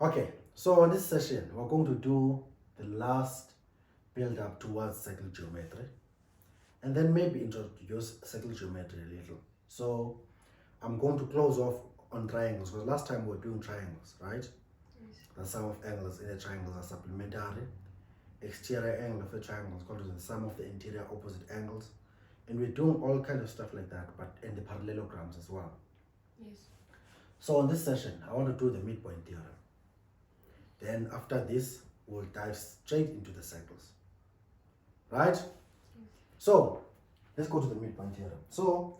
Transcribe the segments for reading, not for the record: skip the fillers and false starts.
Okay, so in this session, we're going to do the last build up towards circle geometry and then maybe introduce circle geometry a little. So I'm going to close off on triangles because last time we were doing triangles, right? Yes. The sum of angles in a triangle are supplementary. Exterior angle of a triangle is equal to the sum of the interior opposite angles. And we're doing all kinds of stuff like that, but in the parallelograms as well. Yes. So in this session, I want to do the midpoint theorem. Then after this, we'll dive straight into the circles. Right? Yes. So let's go to the midpoint theorem. So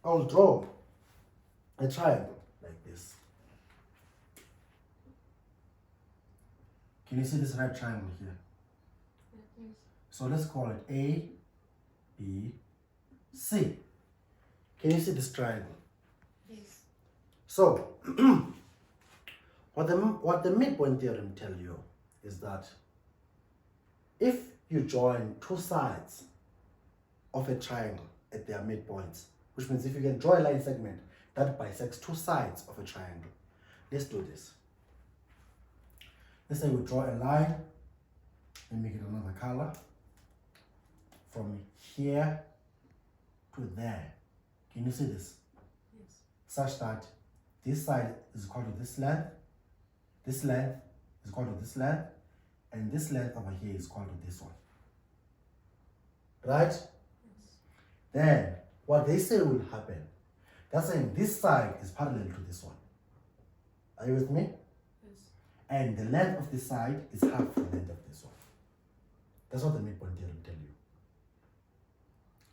I'll draw a triangle like this. Can you see this right triangle here? Yes. So let's call it A, B, C. Can you see this triangle? Yes. So what the midpoint theorem tells you is that if you join two sides of a triangle at their midpoints, which means if you can draw a line segment that bisects two sides of a triangle. Let's do this. Let's say we draw a line and make it another color from here to there. Can you see this? Yes. Such that this side is equal to this length is equal to this length, and this length over here is equal to this one. Right? Yes. Then what they say will happen, they're saying this side is parallel to this one. Are you with me? Yes. And the length of this side is half the length of this one. That's what the midpoint theorem tell you.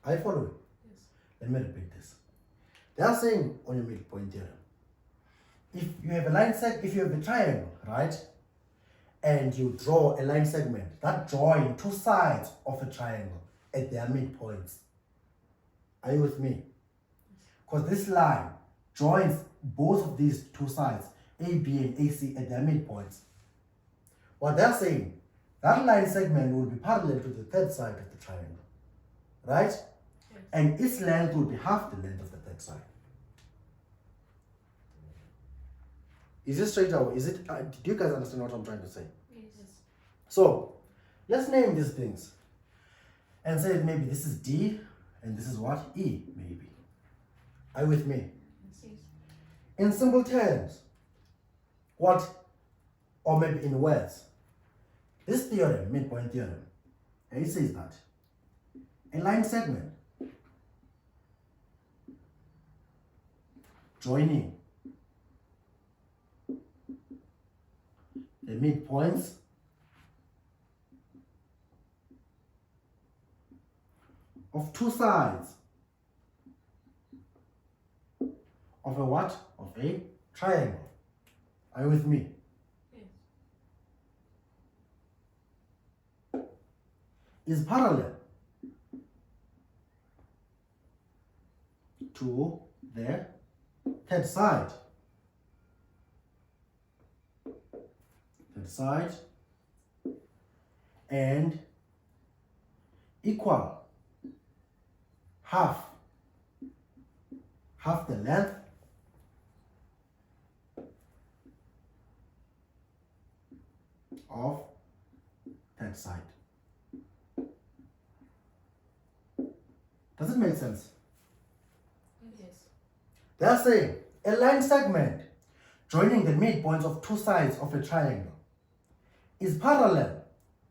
Are you following? Yes. Let me repeat this. They are saying on your midpoint theorem, if you have a line if you have a triangle, right, and you draw a line segment that join two sides of a triangle at their midpoints. Are you with me? Because this line joins both of these two sides, AB and AC, at their midpoints. What they're saying, that line segment will be parallel to the third side of the triangle, right? Yes. And its length will be half the length of the third side. Is it straight away? Is it? Do you guys understand what I'm trying to say? Yes. So let's name these things and say maybe this is D and this is what? E, maybe. Are you with me? Yes. In simple terms, what, or maybe in words, this theorem, midpoint theorem, and it says that a line segment joining the midpoints of two sides of a what? Of a triangle. Are you with me? Yes. Is parallel to the third side. Third side and equal half the length of that side. Does it make sense? Yes. They are saying a line segment joining the midpoints of two sides of a triangle is parallel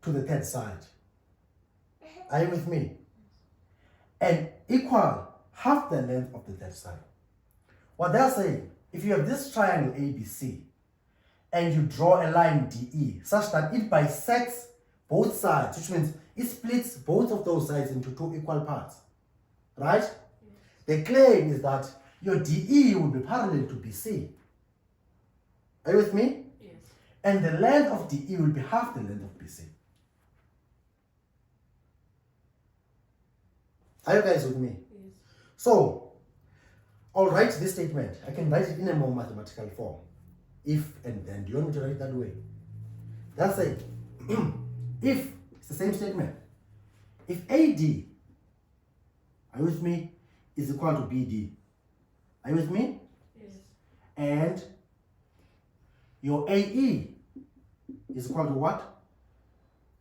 to the third side. Are you with me? And equal half the length of the third side. What they're saying, if you have this triangle ABC and you draw a line DE such that it bisects both sides, which means it splits both of those sides into two equal parts, right? Yes. The claim is that your DE will be parallel to BC. Are you with me? Yes. And the length of DE will be half the length of BC. Are you guys with me? Yes. So, I'll write this statement. I can write it in a more mathematical form. If and then. Do you want me to write it that way? That's it. If, it's the same statement. If AD, are you with me, is equal to BD. Are you with me? Yes. And Your AE is equal to what?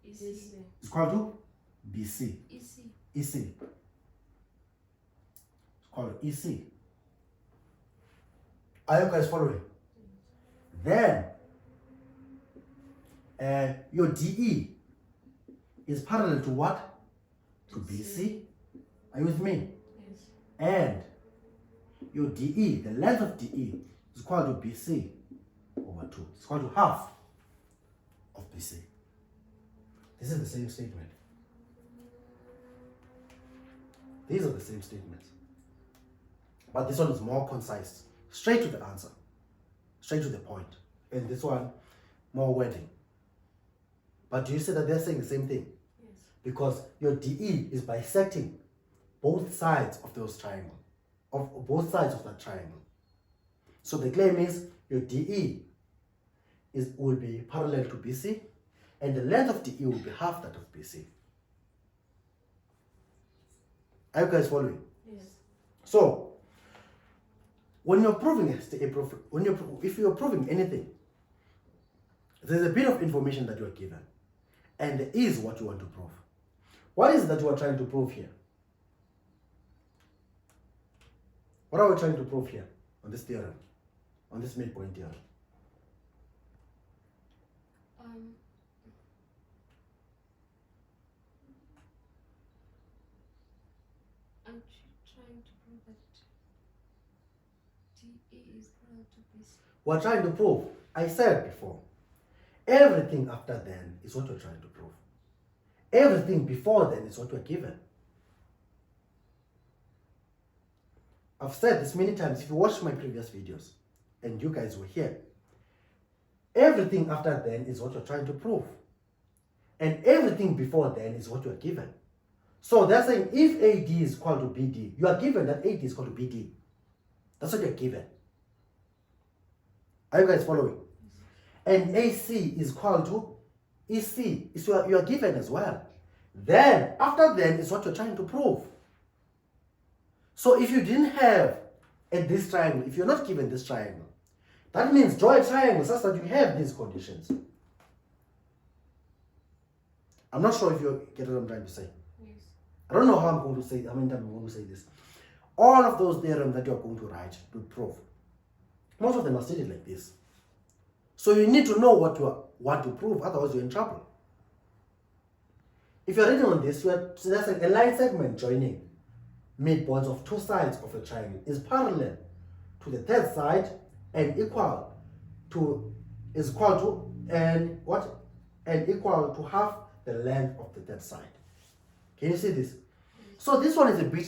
EC. Is equal to BC. EC. EC. It's called EC. Are you guys following? Then your DE is parallel to what? To BC. Are you with me? Yes. And your DE, the length of DE, is equal to BC over 2. It's equal to half of BC. This is the same statement. These are the same statements. But this one is more concise. Straight to the answer. Straight to the point. And this one, more wording. But do you see that they're saying the same thing? Yes. Because your DE is bisecting both sides of those triangle, of both sides of that triangle. So the claim is your DE will be parallel to BC, and the length of DE will be half that of BC. Are you guys following? Yes. So when you're proving if you're proving anything, there's a bit of information that you are given, and there is what you want to prove. What is it that you are trying to prove here? What are we trying to prove here on this theorem, on this midpoint theorem? I'm trying to prove that DE is equal to BC. We're trying to prove, I said before, everything after then is what we're trying to prove. Everything before then is what we're given. I've said this many times. If you watched my previous videos and you guys were here, everything after then is what you're trying to prove. And everything before then is what you're given. So they're saying if AD is equal to BD, you are given that AD is equal to BD. That's what you're given. Are you guys following? And AC is equal to EC. You are given as well. Then, after then is what you're trying to prove. So if you didn't have this triangle, if you're not given this triangle, that means draw a triangle such that you have these conditions. I'm not sure if you get what I'm trying to say. Yes. I don't know how I'm going to say, how many times I'm going to say this. All of those theorems that you're going to write to prove, most of them are stated like this. So you need to know what you want to prove, otherwise you're in trouble. If you're reading on this, there's a line segment joining midpoints of two sides of a triangle is parallel to the third side and equal to half the length of the third side. Can you see this? So this one is a bit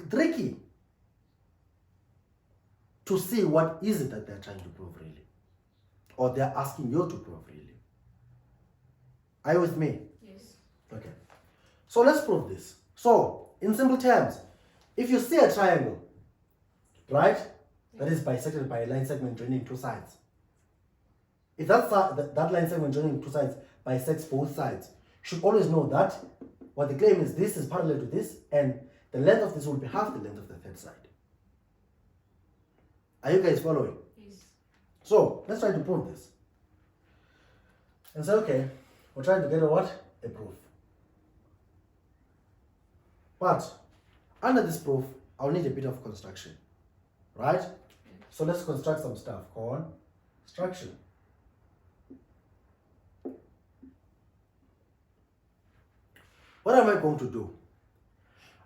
tricky to see what is it that they're trying to prove really, or they're asking you to prove really. Are you with me? Yes. Okay. So let's prove this. So in simple terms, if you see a triangle, right, that is bisected by a line segment joining two sides. If that line segment joining two sides bisects both sides, you should always know that what the claim is, this is parallel to this, and the length of this will be half the length of the third side. Are you guys following? Yes. So let's try to prove this. And say, okay, we're trying to get a what? A proof. But under this proof, I'll need a bit of construction, right? So let's construct some stuff. Construction. What am I going to do?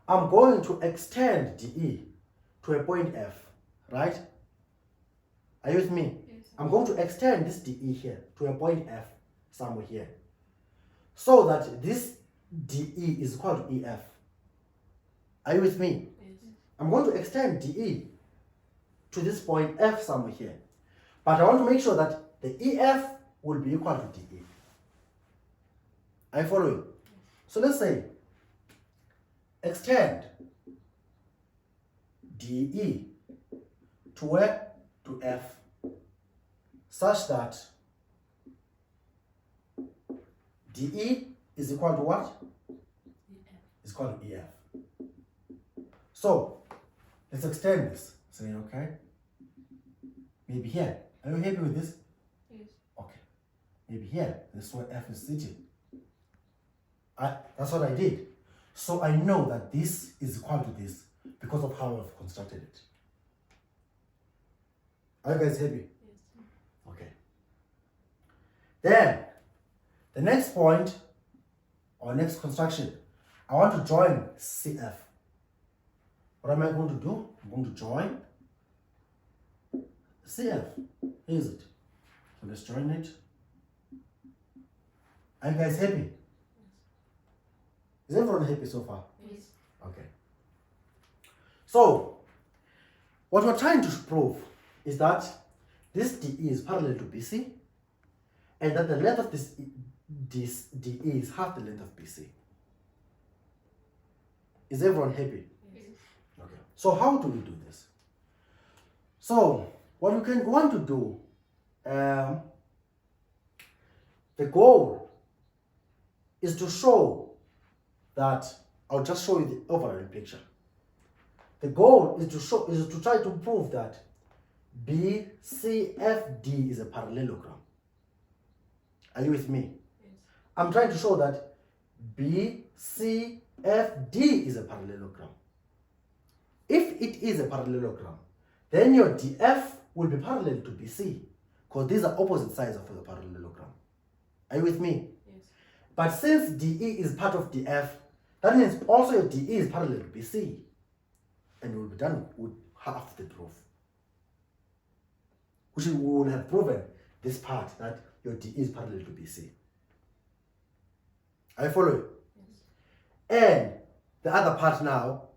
I'm going to extend DE to a point F, right? Are you with me? Yes. I'm going to extend this DE here to a point F somewhere here, so that this DE is equal to EF. Are you with me? Yes. I'm going to extend DE to this point F somewhere here, but I want to make sure that the EF will be equal to DE. Are you following? So let's say extend DE to where? To F, such that DE is equal to what? Is equal to EF. So let's extend this. Say, okay, maybe here. Are you happy with this? Yes. maybe here. This is where F is sitting. That's what I did. So I know that this is equal to this because of how I've constructed it. Are you guys happy? Yes. Okay. Then, the next point, or next construction, I want to join CF. What am I going to do? I'm going to join CF. Here is it. So let's join it. Are you guys happy? Is everyone happy so far? Yes. Okay. So, what we're trying to prove is that this DE is parallel to BC, and that the length of this DE is half the length of BC. Is everyone happy? Yes. Okay. So how do we do this? So what we want to do, the goal is to show that, I'll just show you the overall picture. The goal is to try to prove that BCFD is a parallelogram. Are you with me? Yes. I'm trying to show that BCFD is a parallelogram. If it is a parallelogram, then your DF will be parallel to BC, because these are opposite sides of the parallelogram. Are you with me? Yes. But since DE is part of DF, that means also your DE is parallel to BC. And we'll be done with half the proof. Which we will have proven this part, that your DE is parallel to BC. Are you following? Yes. And the other part now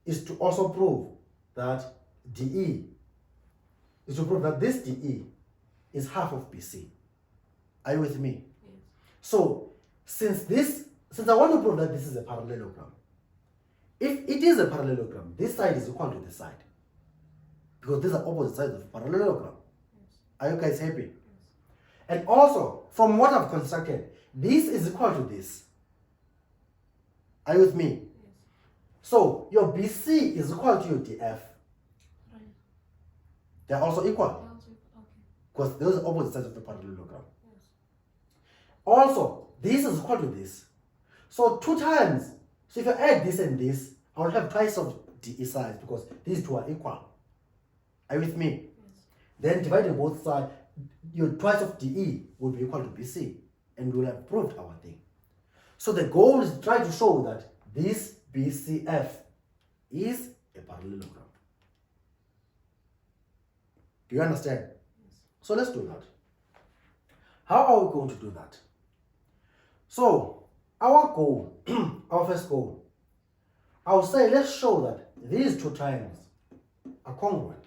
is to also prove that DE is to prove that this DE is half of BC. Are you with me? Yes. So since I want to prove that this is a parallelogram, if it is a parallelogram, this side is equal to this side, because these are opposite sides of a parallelogram. Yes. Are you guys happy? Yes. And also, from what I've constructed, this is equal to this. Are you with me? Yes. So your BC is equal to your DF. Right. They're also equal, Okay. because those are opposite sides of the parallelogram. Yes. Also, this is equal to this. So 2 times. So if you add this and this, I will have twice of DE sides, because these two are equal. Are you with me? Yes. Then dividing both sides, your twice of DE will be equal to BC, and we will have proved our thing. So the goal is to try to show that this BCF is a parallelogram. Do you understand? Yes. So let's do that. How are we going to do that? So our goal, our first goal, I will say let's show that these 2 triangles are congruent.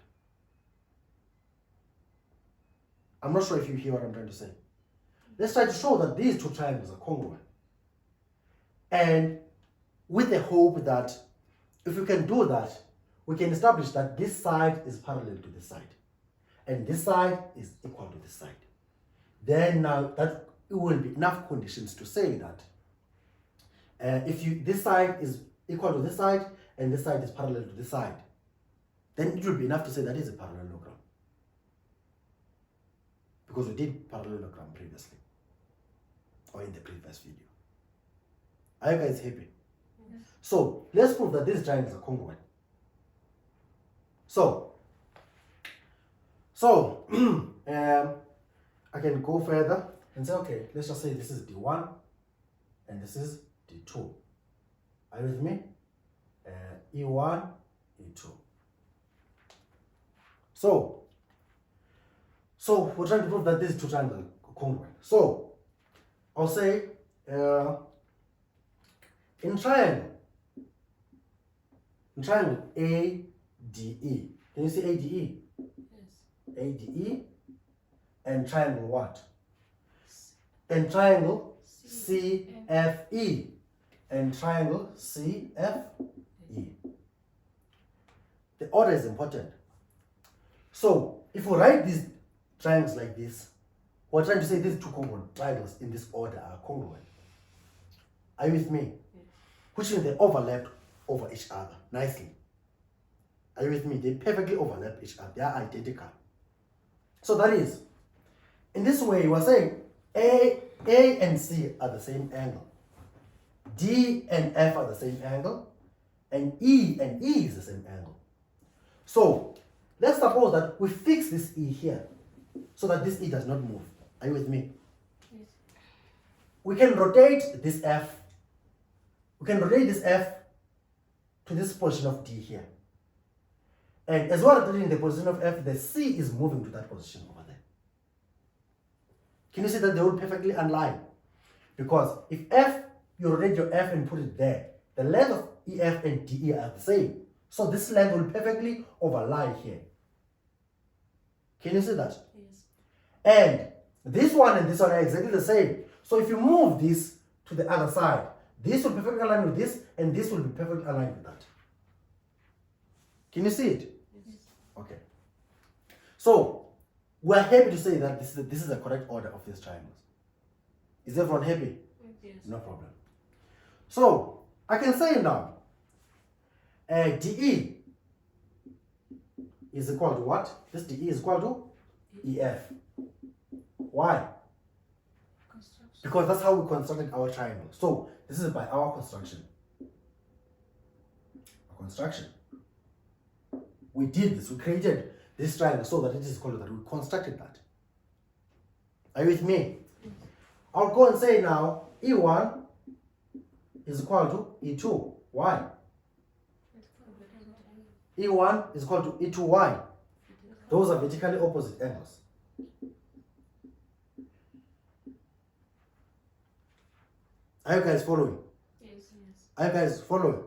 I'm not sure if you hear what I'm trying to say. Let's try to show that these 2 triangles are congruent. And with the hope that if we can do that, we can establish that this side is parallel to this side, and this side is equal to this side. Then now that it will be enough conditions to say that this side is equal to this side and this side is parallel to this side, then it will be enough to say that is a parallelogram, because we did parallelogram previously, or in the previous video. Are you guys happy? Yes. So let's prove that these triangles are congruent. So I can go further and say, okay, let's just say this is D1 and this is D2. Are you with me? E1, E2. So we're trying to prove that these 2 triangles are congruent. So I'll say in triangle ADE, can you see ADE? Yes. ADE and triangle what? And triangle CFE and triangle CFE. The order is important. So if we write these triangles like this, we're trying to say these 2 congruent triangles in this order are congruent. Are you with me? Yes. Which means they overlap over each other nicely. Are you with me? They perfectly overlap each other. They are identical. So that is, in this way, we're saying A and C are the same angle. D and F are the same angle. And E and E is the same angle. So let's suppose that we fix this E here so that this E does not move. Are you with me? Yes. We can rotate this F. We can rotate this F to this position of D here. And as well as rotating the position of F, the C is moving to that position over there. Can you see that they will perfectly align? Because if F, you rotate your F and put it there, the length of EF and DE are the same. So this length will perfectly overlie here. Can you see that? Yes. And this one and this one are exactly the same. So if you move this to the other side, this will perfectly align with this, and this will be perfectly aligned with that. Can you see it? Yes. Okay. So we're happy to say that this is the correct order of these triangles. Is everyone happy? Yes. No problem. So I can say now, DE is equal to what? This DE is equal to EF. Why? Construction. Because that's how we constructed our triangle. So this is by our construction. We did this. We created this triangle so that it is called that. We constructed that. Are you with me? Yes. I'll go and say now E1 is equal to E2. Why? E1 is equal to E2y. Those are vertically opposite angles. Are you guys following? Yes. Yes. Are you guys following?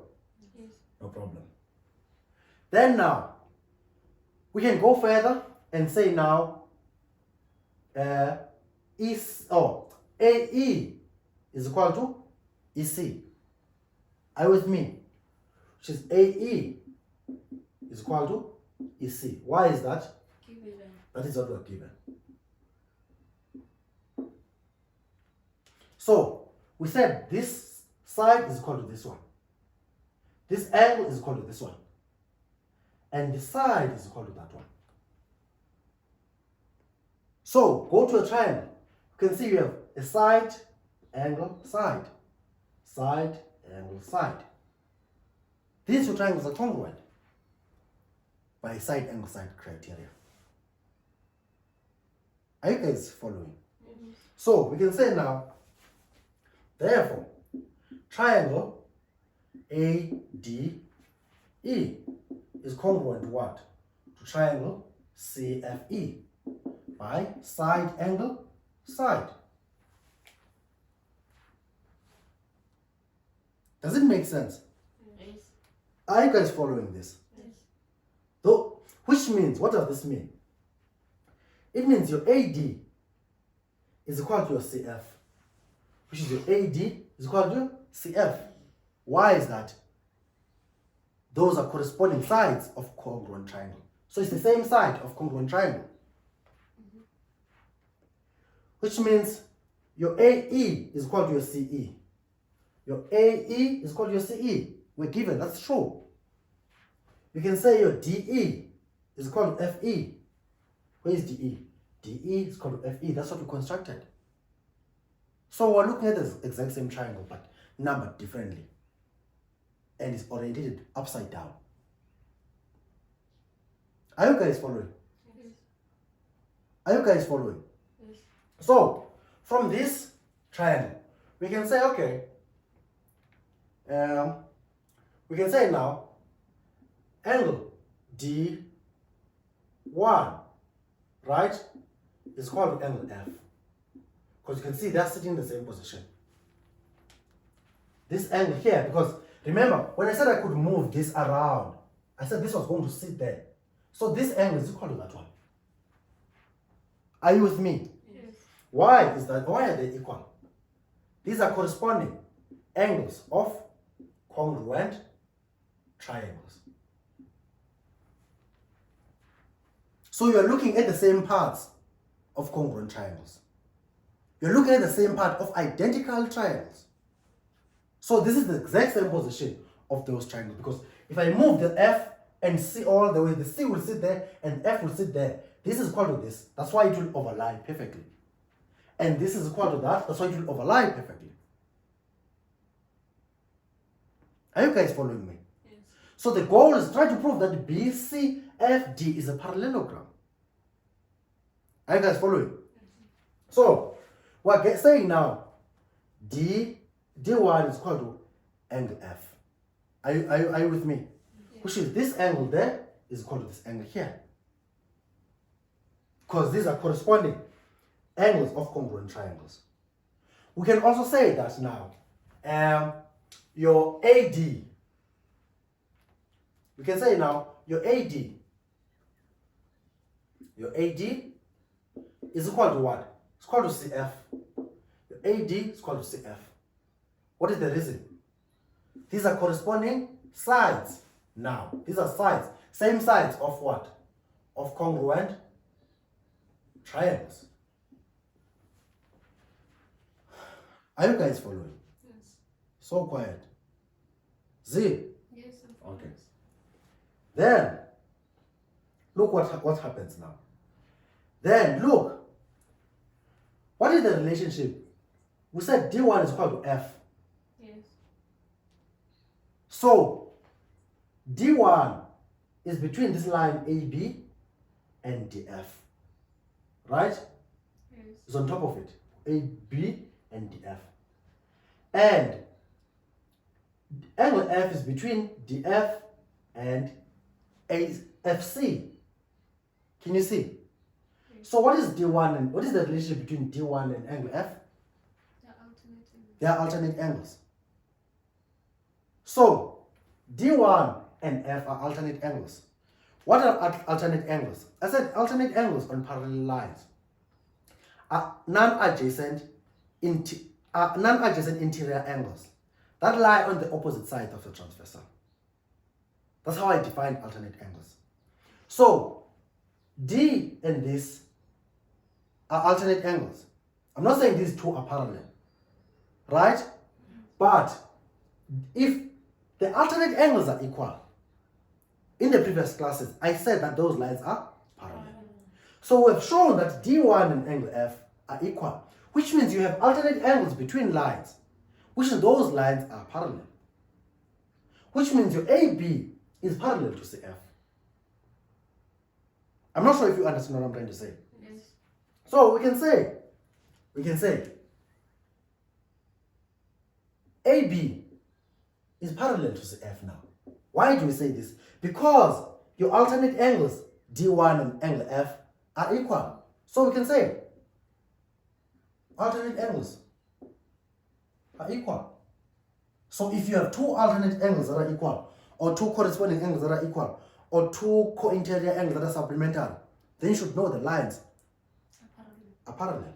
Yes. No problem. Then now, we can go further and say now, AE is equal to EC. Are you with me? Which is AE is equal to EC. Why is that? Given. That is what we're given. So we said this side is equal to this one. This angle is equal to this one. And the side is equal to that one. So go to a triangle. You can see you have a side, angle, side. Side, angle, side. These two triangles are congruent by side, angle, side criteria. Are you guys following? Yes. So we can say now, therefore, triangle ADE is congruent to what? To triangle CFE by side, angle, side. Does it make sense? Yes. Are you guys following this? Yes. Though, which means, what does this mean? It means your AD is equal to your CF, which is your AD is equal to your CF. Why is that? Those are corresponding sides of congruent triangle. So it's the same side of congruent triangle. Which means your AE is equal to your CE. Your AE is equal to your CE. We're given, that's true. You can say your DE is equal to FE. Where is DE? DE is equal to FE. That's what we constructed. So we're looking at the exact same triangle, but numbered differently. And it's oriented upside down. Are you guys following? Yes. Are you guys following? Yes. So, from this triangle, we can say, okay, we can say now, angle D1, right, is equal to angle F. Because you can see they're sitting in the same position. This angle here, because remember, when I said I could move this around, I said this was going to sit there. So this angle is equal to that one. Are you with me? Yes. Why is that? Why are they equal? These are corresponding angles of congruent triangles. So you are looking at the same parts of congruent triangles. You're looking at the same part of identical triangles. So this is the exact same position of those triangles, because if I move the F and C all the way, the C will sit there and F will sit there. This is equal to this. That's why it will overlie perfectly. and this is equal to that, that's why it will overlap perfectly. Are you guys following me? Yes. So the goal is try to prove that BCFD is a parallelogram. Are you guys following? So we're saying now D1 is equal to angle F. Are you with me? Yes. Which is this angle there is equal to this angle here. Because these are corresponding angles of congruent triangles. We can also say that now your AD, we can say now your AD is equal to what? It's equal to CF. Your AD is equal to CF. What is the reason? These are corresponding sides now. These are sides, same sides of what? Of congruent triangles. Are you guys following? Yes. So quiet. Z. Yes. Okay. Then look what happens now. Then look. What is the relationship? We said D1 is equal to F. Yes. So D1 is between this line AB and DF. Right? Yes. It's on top of it. AB and DF. And angle F is between DF and FC. Can you see? Yes. So what is D1 and what is the relationship between D1 and angle F? They're alternating. They are alternate angles. So D1 and F are alternate angles. What are alternate angles? I said alternate angles on parallel lines are non-adjacent interior angles that lie on the opposite side of the transversal. That's how I define alternate angles. So D and this are alternate angles. I'm not saying these two are parallel, right? But if the alternate angles are equal, in the previous classes, I said that those lines are parallel. So we've shown that D1 and angle F are equal, which means you have alternate angles between lines, which means those lines are parallel. Which means your AB is parallel to CF. I'm not sure if you understand what I'm trying to say. Yes. So we can say AB is parallel to CF now. Why do we say this? Because your alternate angles D1 and angle F are equal. So we can say alternate angles are equal. So if you have two alternate angles that are equal, or two corresponding angles that are equal, or two co-interior angles that are supplementary, then you should know the lines are parallel.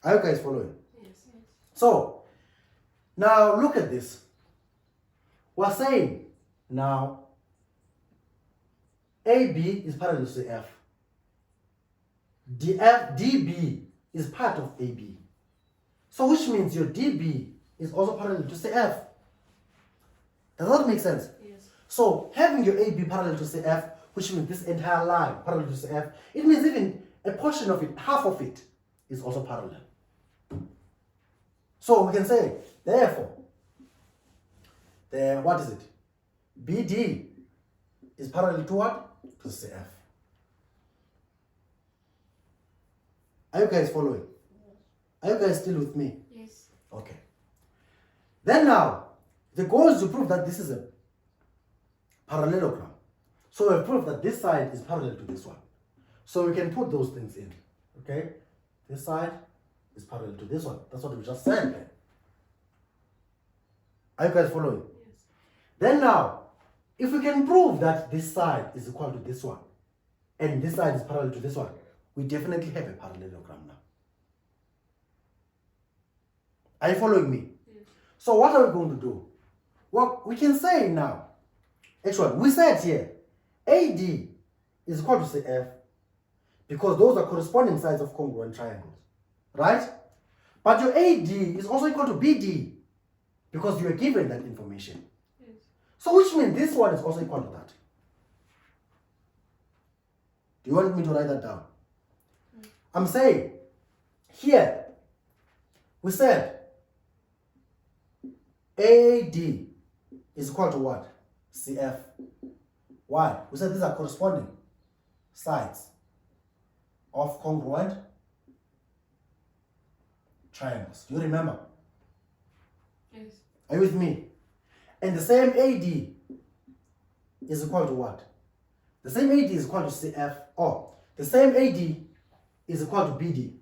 Are you guys following? Yes. Yes. So now look at this. We're saying now AB is parallel to CF. DB is part of AB. So which means your DB is also parallel to CF. Does that make sense? Yes. So having your AB parallel to CF, which means this entire line parallel to CF, it means even a portion of it, half of it, is also parallel. So we can say, therefore, what is it? BD is parallel to what? To CF. Are you guys following? Are you guys still with me? Yes. Okay. Then now, the goal is to prove that this is a parallelogram. So we prove that this side is parallel to this one. So we can put those things in. Okay? This side is parallel to this one. That's what we just said then. Are you guys following? Yes. Then now, if we can prove that this side is equal to this one, and this side is parallel to this one, we definitely have a parallelogram now. Are you following me? Yes. So what are we going to do? Well, we can say now, actually, we said here, AD is equal to CF because those are corresponding sides of congruent triangles, right? But your AD is also equal to BD because you are given that information. Yes. So which means this one is also equal to that. Do you want me to write that down? I'm saying here we said AD is equal to what? CF. Why? We said these are corresponding sides of congruent triangles. Do you remember? Yes. Are you with me? And the same AD is equal to what? The same AD is equal to CF, or the same AD is equal to BD.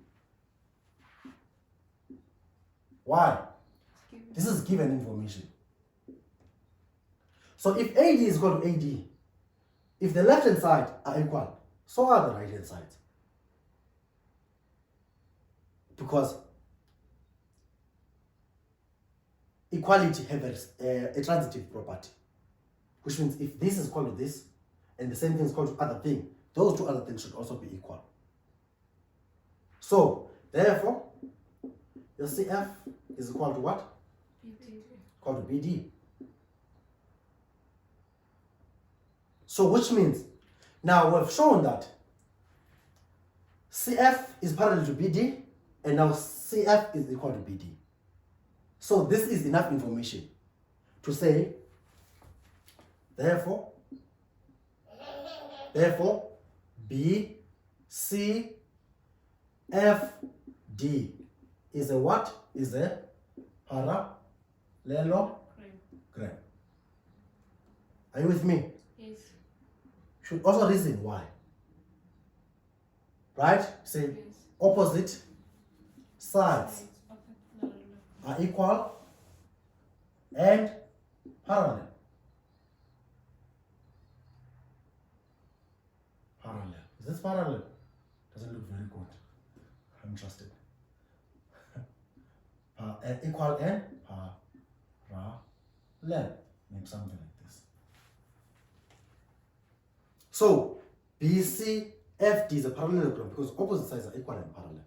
Why? This is given information. So if AD is equal to AD, if the left hand side are equal, so are the right hand sides. Because equality has a transitive property, which means if this is equal to this and the same thing is equal to other thing, those two other things should also be equal. So therefore your CF is equal to what? BD. Equal to BD. So which means now we've shown that CF is parallel to BD and now CF is equal to BD. So this is enough information to say therefore B, C, F, D is a what? Is a parallelogram. Are you with me? Yes. Should also reason why. Right? Say Yes. opposite sides Of a parallel. are equal and parallel. Parallel. Is this parallel? Doesn't look very good. I'm trusted. Equal and parallel. Maybe something like this. So BCFD is a parallelogram because opposite sides are equal and parallel.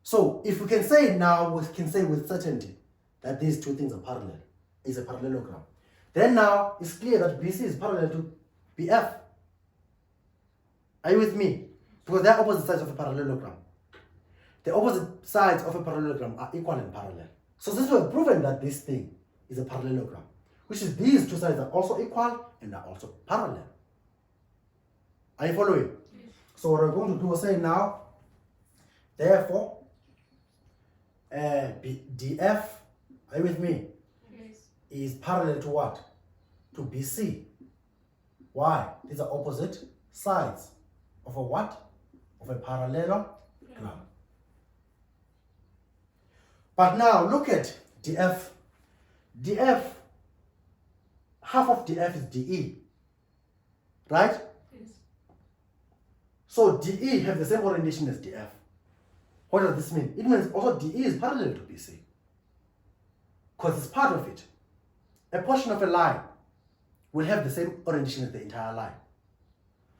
So if we can say now, we can say with certainty that these two things are parallel, is a parallelogram. Then now it's clear that BC is parallel to BF. Are you with me? Because they are opposite sides of a parallelogram. The opposite sides of a parallelogram are equal and parallel. So since we have proven that this thing is a parallelogram, which is these two sides are also equal and are also parallel. Are you following? Yes. So what we're going to do is say now, therefore, DF, are you with me, Yes. is parallel to what? To BC. Why? These are opposite sides of a what? Of a parallelogram. But now look at DF. DF, half of DF is DE. Right? Yes. So DE have the same orientation as DF. What does this mean? It means also DE is parallel to BC. Because it's part of it. A portion of a line will have the same orientation as the entire line.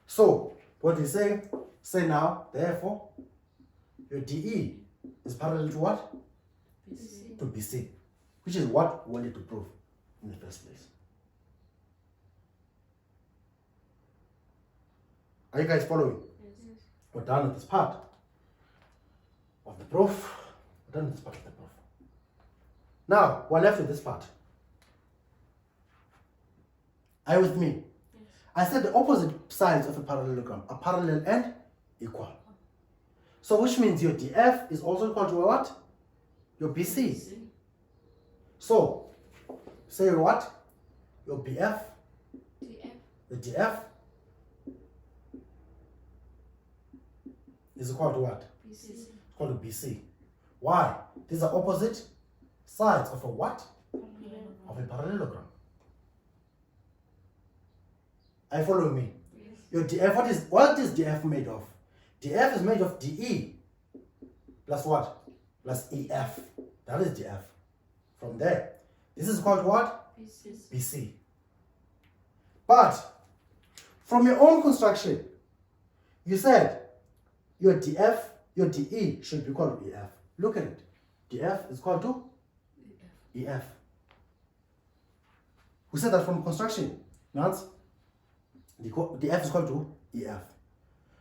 So what we say now, therefore, your DE is parallel to what? BC. To BC, which is what we wanted to prove in the first place. Are you guys following? Yes. We're done with this part of the proof. We're done with this part of the proof. Now, we're left with this part. Are you with me? Yes. I said the opposite sides of a parallelogram are parallel and equal. So which means your DF is also equal to what? Your BC. So, say what? Your BF, DF. the DF is equal to what? BC. Equal to BC. Why? These are opposite sides of a what? Of a parallelogram. Are you following me? Yes. Your DF, what is DF made of? DF is made of DE plus what? Plus EF. That is DF. From there, this is called what? BC. BC. But from your own construction, you said your DF, your DE should be equal to EF. Look at it. DF is equal to EF. We said that from construction. Now, DF is equal to EF.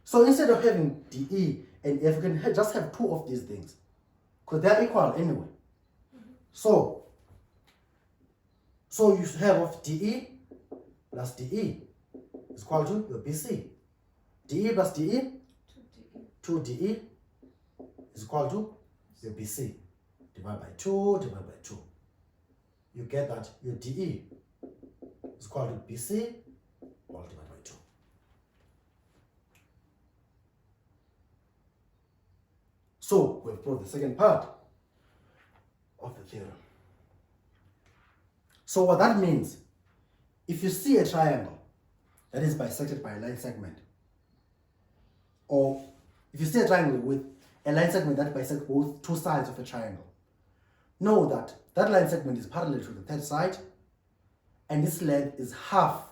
So instead of having DE and F, you can just have two of these things, because they're equal anyway. So you have of DE plus DE is equal to your BC. DE plus DE, 2DE is equal to your BC. Divide by 2, divide by 2. You get that your DE is equal to BC multiplied by 2. So we've proved the second part of the theorem. So what that means, if you see a triangle that is bisected by a line segment, or if you see a triangle with a line segment that bisects both two sides of a triangle, know that that line segment is parallel to the third side, and its length is half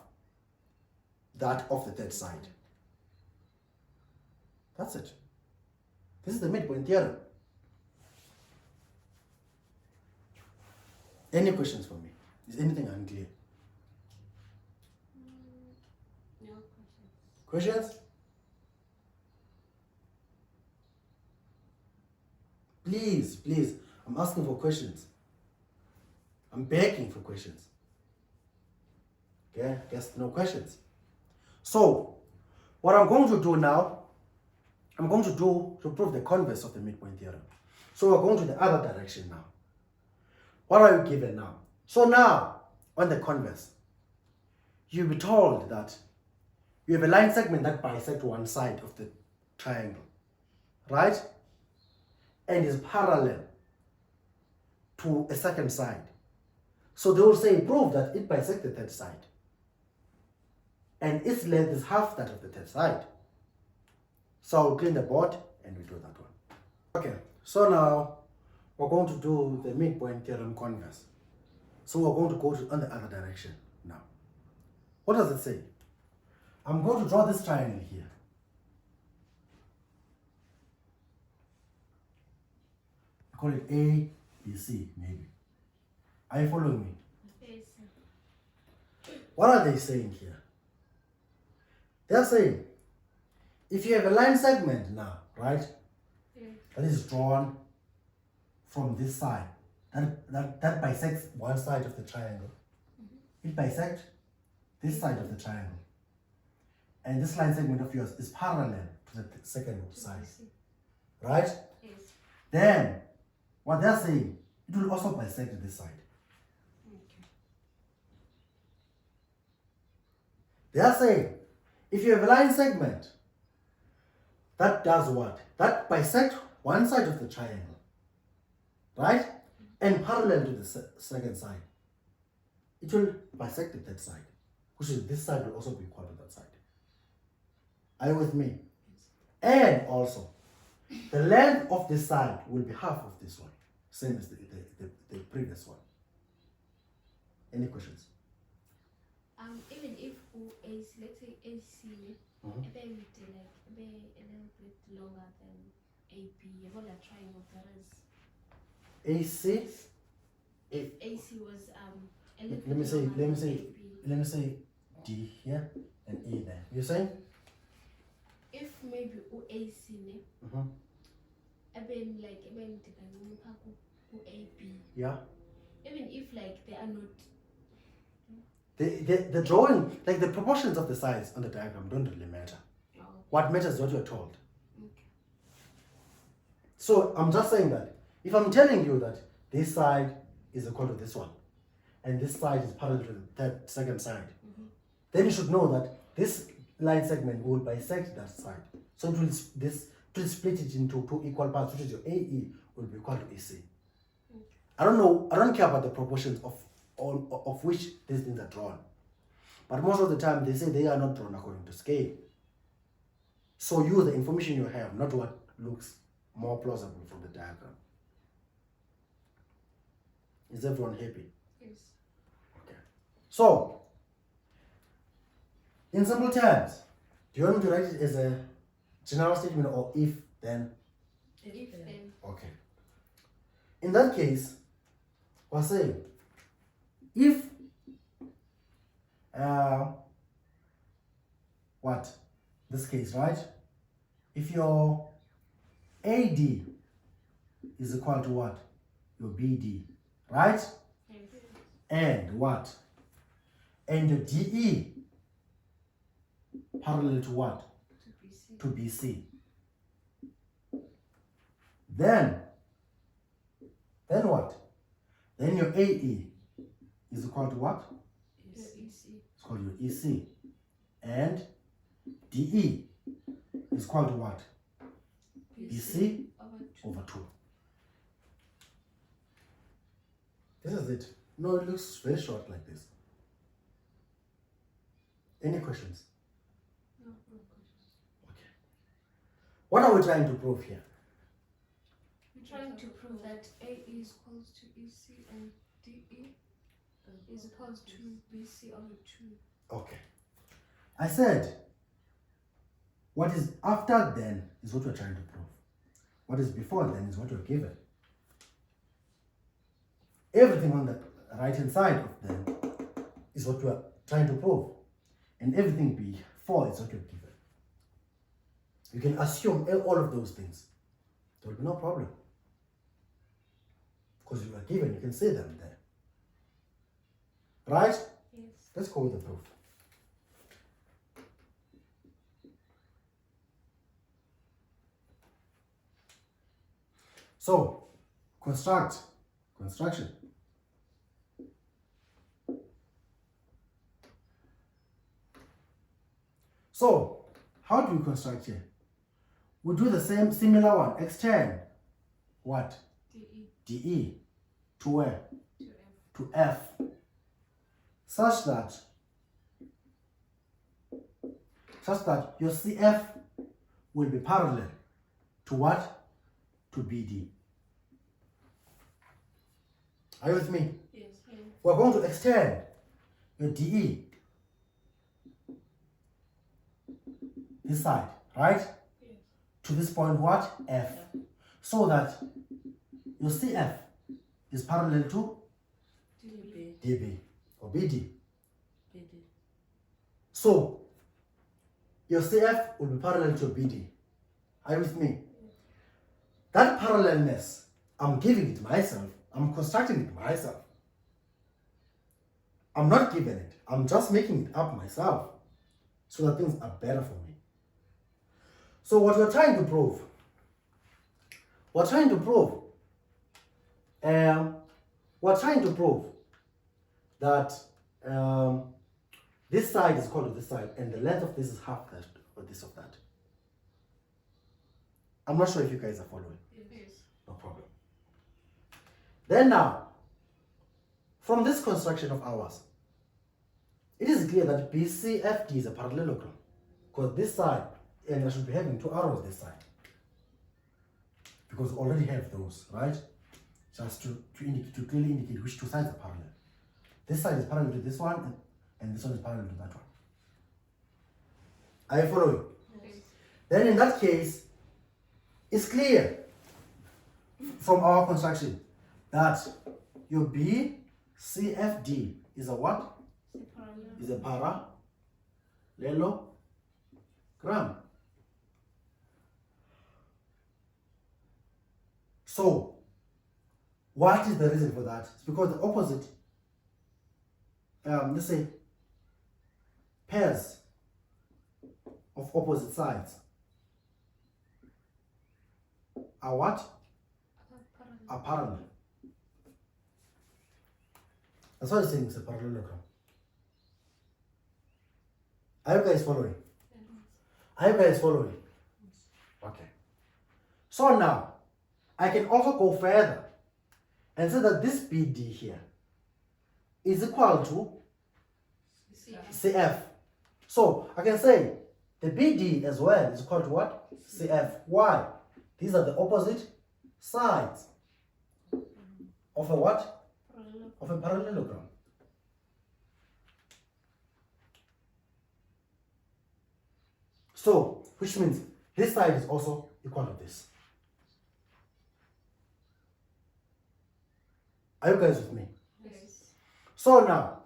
that of the third side. That's it. This is the midpoint theorem. Any questions for me? Is anything unclear? No questions. Questions? Please, I'm asking for questions. I'm begging for questions. Okay, guess no questions. So, what I'm going to do now, I'm going to prove the converse of the midpoint theorem. So we're going to the other direction now. What are you given now? So now, on the converse, you'll be told that you have a line segment that bisects one side of the triangle, right? And is parallel to a second side. So they will say, prove that it bisects the third side. And its length is half that of the third side. So I'll clean the board and we do that one. Okay, so now we're going to do the midpoint theorem converse. So we're going to go on the other direction now. What does it say? I'm going to draw this triangle here. Call it A, B, C, maybe. Are you following me? Yes. What are they saying here? They're saying, if you have a line segment now, right, that is drawn from this side, that bisects one side of the triangle. It bisects this side of the triangle. And this line segment of yours is parallel to the second side, right? Yes. Then, what they're saying, it will also bisect this side. Okay. They are saying, if you have a line segment that does what? That bisects one side of the triangle, right? And parallel to the second side. It will bisect the third side, which is this side will also be equal to that side. Are you with me? Yes. And also, the length of this side will be half of this one, same as the previous one. Any questions? Even if AC, let's say AC, a bit like a little bit longer than AB, you want a triangle that is. AC. If AC was a little Let me bit say. longer Let me than say. AB. Let me say D here and E there. You're saying? If maybe AC, like AB. Yeah. Even if like they are not. The drawing, like the proportions of the sides on the diagram don't really matter. Oh, What matters is what you're told. okay. So I'm just saying that if I'm telling you that this side is equal to this one, and this side is parallel to the second side, then you should know that this line segment will bisect that side. So it will split it into two equal parts, which is your AE will be equal to AC. Okay. I don't care about the proportions of which these things are drawn. But most of the time they say they are not drawn according to scale. So use the information you have, not what looks more plausible from the diagram. Is everyone happy? Yes. Okay. So, in simple terms, do you want me to write it as a general statement or if then? If then. Okay. In that case, we're saying if what? This case, right? if your AD is equal to what? Your BD, right? Yes. And what? And your DE parallel to what? To BC. To BC. Then what? Then your AE is equal to what? Your EC. It's called your EC. And DE is equal to what? BC over 2. over 2. This is it. No, it looks very short like this. Any questions? No questions. Okay. What are we trying to prove here? We're trying to prove that A is equals to EC and DE is equals to BC over 2. Okay. I said, what is after then is what we're trying to prove. What is before then is what you're given. Everything on the right hand side of them is what we're trying to prove. And everything before is what you're given. You can assume all of those things. There will be no problem. Because you are given, you can see them there. Right? Yes. Let's go with the proof. So, construction. So, how do we construct here? We do the similar one, extend what? DE DE to where? to F. To F, such that your CF will be parallel to what? To BD. Are you with me? Yes. Yes. We're going to extend your DE this side, right? Yes. To this point, what? F. So that your CF is parallel to DB. DB or BD. BD. So your CF will be parallel to BD. Are you with me? That parallelness, I'm giving it myself. I'm constructing it myself. I'm not giving it. I'm just making it up myself so that things are better for me. So what we're trying to prove, that this side is equal to this side and the length of this is half that or this of that. I'm not sure if you guys are following. Yes. No problem. Then now, from this construction of ours, it is clear that BCFD is a parallelogram because this side, and I should be having 2 arrows this side because we already have those, right? Just to clearly indicate which 2 sides are parallel. This side is parallel to this one, and this one is parallel to that one. Are you following? Yes. Then in that case, it's clear from our construction that your BCFD is a what? Is a parallelogram. So, what is the reason for that? It's because the opposite, let's say, pairs of opposite sides are what? Are parallel. That's why I'm saying it's a parallelogram. Are you guys following? Are you guys following? Okay. So now, I can also go further and say that this BD here is equal to CF. So I can say the BD as well is equal to what? CF. Why? These are the opposite sides of a what? Of a parallelogram. So, which means this side is also equal to this. Are you guys with me? Yes. So now,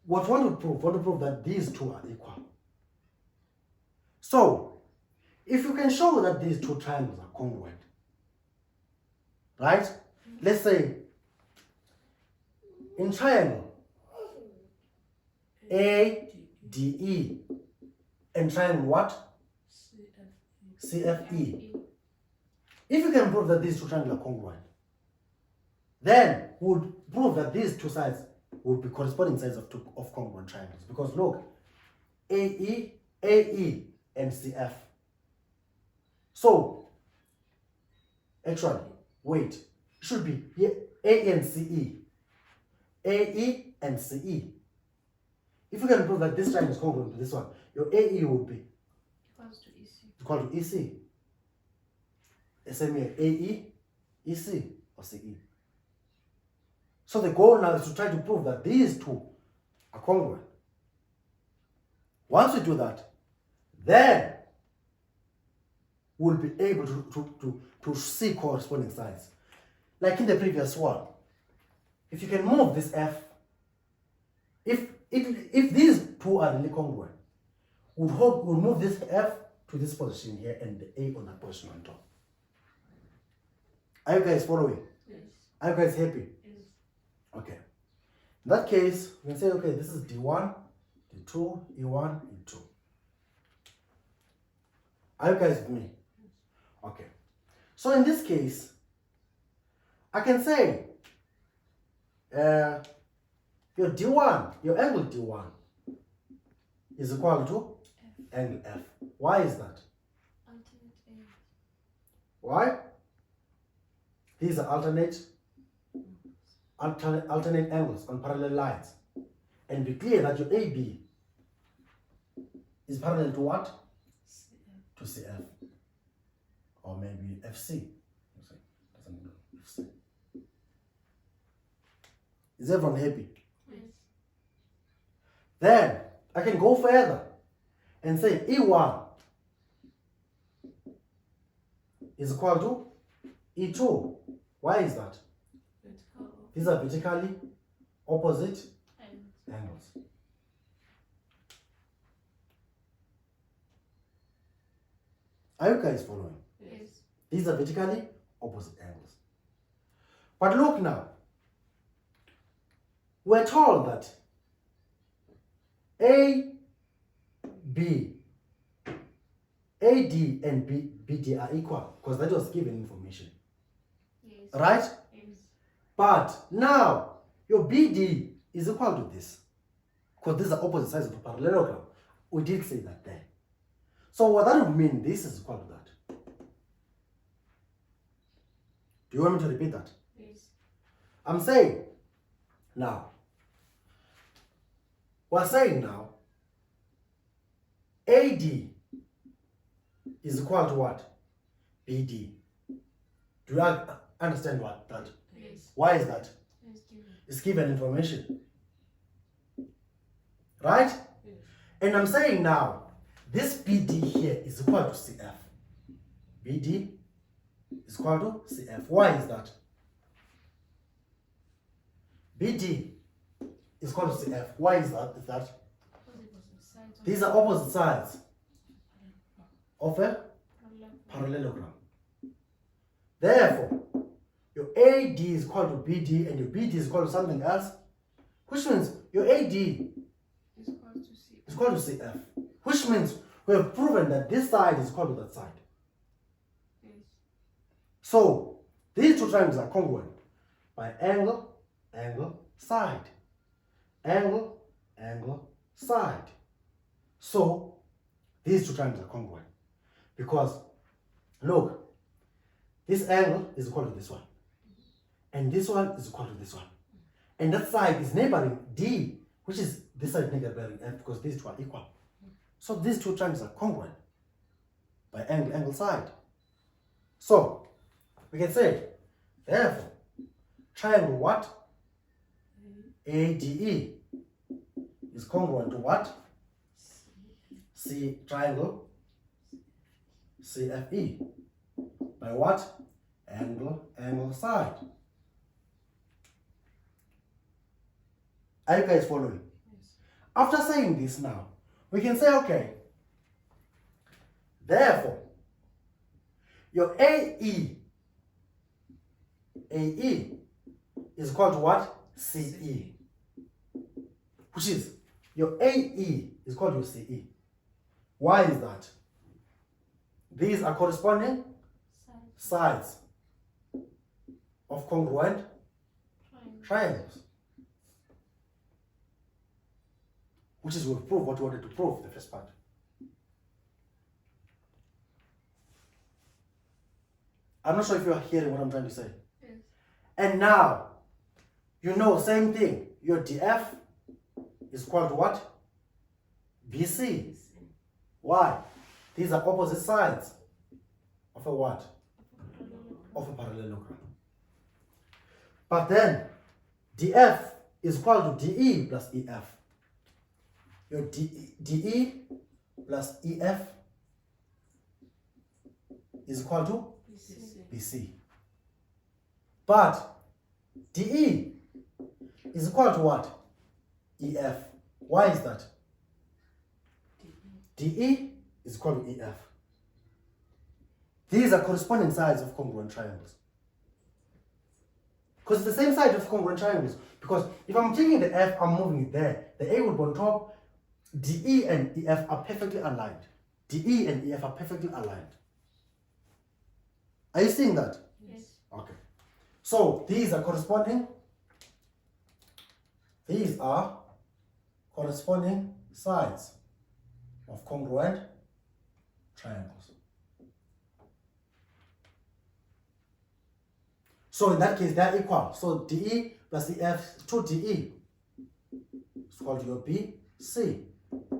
what we want to prove that these two are equal. So, if you can show that these two triangles are congruent, right? Let's say in triangle ADE and triangle what? CFE. If you can prove that these two triangles are congruent, then we would prove that these two sides would be corresponding sides of congruent triangles. Because look, AE, and CF. So, actually, wait, it should be here AE and CE. AE and CE. If you can prove that this triangle is congruent to this one, your AE would be equal to EC. Same here, AE, EC, or CE. So the goal now is to try to prove that these two are congruent. Once we do that, then we'll be able to see corresponding sides. Like in the previous one, if you can move this F, if these two are really congruent, we'll move this F to this position here and the A on that position on top. Are you guys following? Yes. Are you guys happy? Yes. Okay. In that case, we can say, okay, this is D1, D2, E1, E2. Are you guys with me? Okay. So in this case, I can say your D1, your angle D1 is equal to angle F. Why is that? Why? These are alternate angles on parallel lines. And be clear that your AB is parallel to what? To CF. Or maybe FC. FC. Is everyone happy? Yes. Then I can go further and say E1 is equal to E2. Why is that? These are vertically opposite angles. Are you guys following? Yes. These are vertically opposite angles. But look now. We're told that AD and BD are equal because that was given information. Yes. Right? Yes. But now your BD is equal to this because these are opposite sides of a parallelogram. We did say that there. So what that would mean, this is equal to that. Do you want me to repeat that? Yes. I'm saying now, we're saying now AD is equal to what? BD. Do you understand what that? Yes. Why is that? Yes, given. It's given information. Right? Yes. And I'm saying now, this BD here is equal to CF. BD is equal to CF. Why is that? BD is equal to CF. Why is that? These are opposite sides of a parallelogram. Therefore, your AD is equal to BD and your BD is equal to something else, which means your AD is equal to CF, which means we have proven that this side is equal to that side. Yes. So, these two triangles are congruent by angle, angle, side. Angle, angle, side. So, these two triangles are congruent because, look, this angle is equal to this one. And this one is equal to this one. And that side is neighboring D, which is this side neighboring F because these two are equal. So these two triangles are congruent by angle, angle, side. So we can say, therefore, triangle what? ADE is congruent to what? Triangle CFE by what? Angle, angle, side. Are you guys following? Yes. After saying this now, we can say, okay, therefore, Your AE is equal to what? CE. Which is, your AE is equal to CE. Why is that? These are corresponding sides of congruent triangles. Which is, we'll prove what we wanted to prove, the first part. I'm not sure if you are hearing what I'm trying to say. Yes. And now, you know, same thing. Your DF is equal to what? BC. Why? These are opposite sides of a what? Of a parallelogram. But then, DF is equal to DE plus EF. Your DE plus EF is equal to BC. But DE is equal to what? EF. Why is that? DE is equal to EF. These are corresponding sides of congruent triangles. Because it's the same side of congruent triangles. Because if I'm taking the F, I'm moving it there. The A would be on top. DE and EF are perfectly aligned. DE and EF are perfectly aligned. Are you seeing that? Yes. Okay. So these are corresponding. These are corresponding sides of congruent triangles. So in that case, they're equal. So DE plus EF, 2DE is equal to your BC.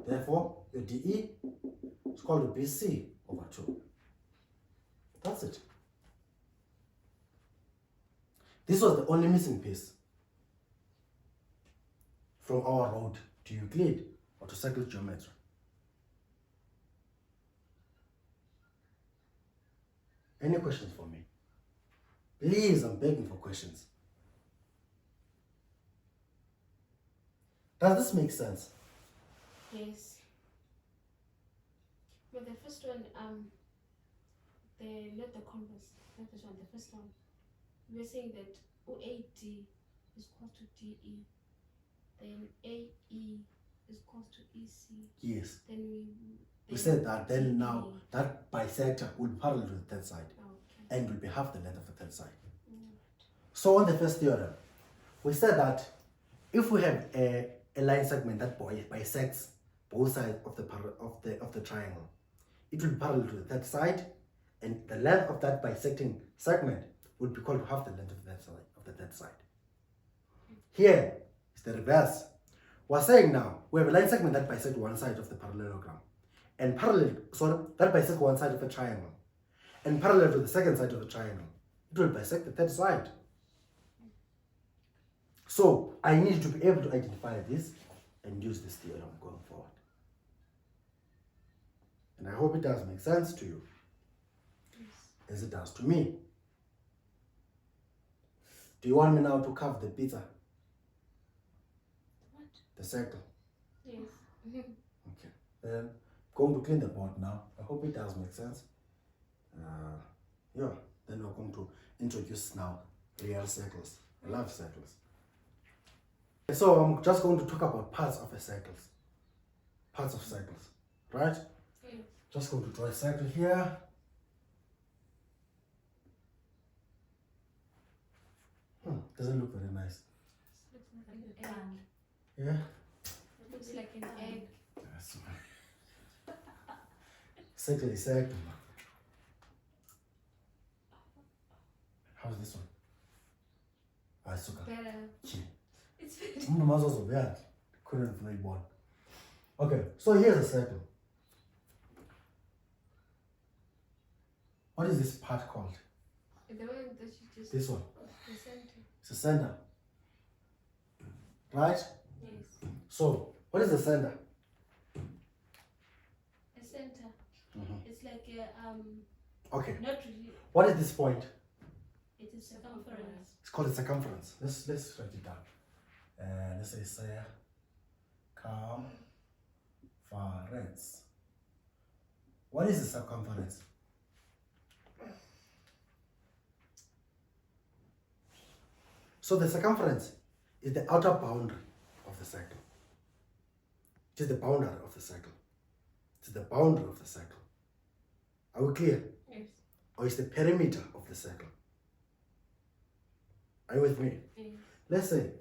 Therefore, your DE is equal to BC over 2. That's it. This was the only missing piece from our road to Euclid or to circular geometry. Any questions for me? Please, I'm begging for questions. Does this make sense? Yes. But the first one, not the Converse, not this one, the first one. We're saying that OAD is equal to DE, then AE is equal to EC. Yes. Then We said that, then now that bisector will be parallel to the third side Okay. and will be half the length of the third side. Mm. So on the first theorem, we said that if we have a line segment that bisects both sides of the triangle, it will be parallel to the third side, and the length of that bisecting segment would be called half the length of the third side. Here is the reverse. We're saying now we have a line segment that bisects one side of the parallelogram, and that bisects one side of the triangle, and parallel to the second side of the triangle, it will bisect the third side. So I need to be able to identify this and use this theorem going forward. And I hope it does make sense to you, as it does to me. Do you want me now to carve the pizza? What? The circle? Yes. Okay. Then I'm going to clean the board now. I hope it does make sense. Yeah. Then we're going to introduce now real circles. I love circles. So I'm just going to talk about parts of a circle. Parts of circles. Right? Yes. Just going to draw a circle here. Doesn't look very nice. Looks like an egg. Yeah? It looks like an egg. That's right. Circle is circle. How's this one? It's okay. Better. Chi. It's better. Umuntu mazozobuyaphi? Couldn't ndifuna uyibona. Okay, so here's a circle. What is this part called? The one that you just. This one. The center. It's the center. Right? Yes. So, what is the center? A center. It's like a Okay. not really. What is this point? It is circumference. It's called a circumference. Let's write it down. Let's say circumference. What is the circumference? So the circumference is the outer boundary of the circle. It is the boundary of the circle. It is the boundary of the circle. Are we clear? Yes. Or it's the perimeter of the circle. Are you with me? Yes. Let's say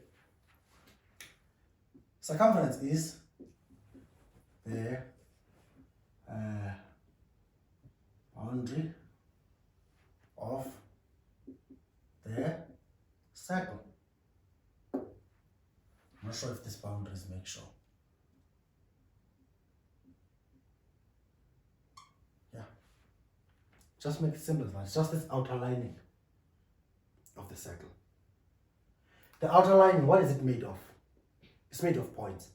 circumference is the boundary of the circle. I'm not sure if these boundaries make sure. Yeah. Just make it simple. It's just this outer lining of the circle. The outer lining, what is it made of? It's made of points.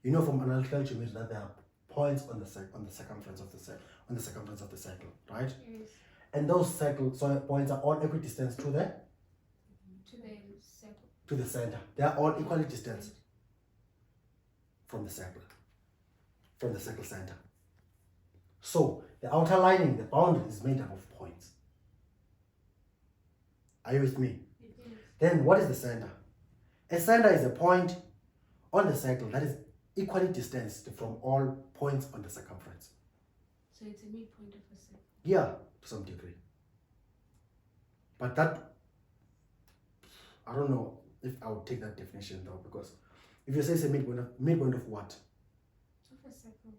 You know from analytical geometry that there are points on the circumference of the circle, right? Yes. And those points are all equidistant to the Circle. to the center. They are all equally distant from the circle center. So the outer lining, the boundary, is made up of points. Are you with me? Yes. Then what is the center? A center is a point on the circle that is equally distanced from all points on the circumference. So it's a midpoint of a circle. Yeah, to some degree. But that, I don't know if I would take that definition though, because if you say it's a midpoint of what? Of a circle.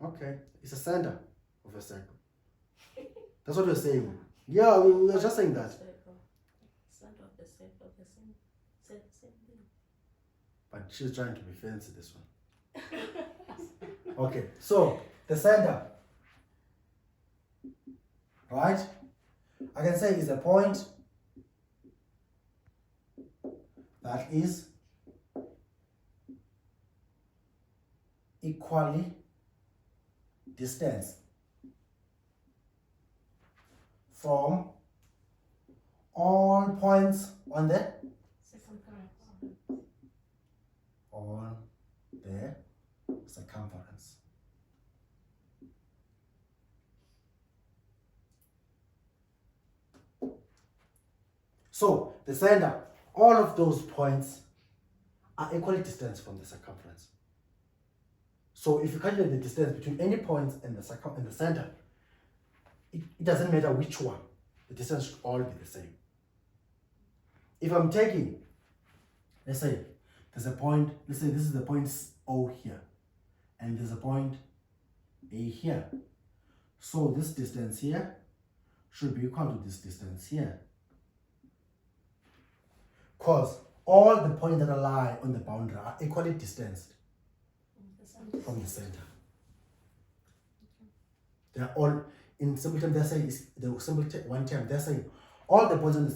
Okay, it's a center of a circle. That's what you're saying. Yeah, we were just saying that. Center of the circle, the same thing. But she's trying to be fancy, this one. Okay, so the center, right? I can say is a point that is equally distanced from all points on the circumference. So the center, all of those points are equally distant from the circumference. So if you calculate the distance between any points and the center, it doesn't matter which one. The distance should all be the same. If I'm taking, let's say there's a point, let's say this is the point O here, and there's a point A here. So this distance here should be equal to this distance here. Because all the points that lie on the boundary are equally distanced from the center. They are all, in simple terms, they're saying, the simple one term, they're saying all the points on the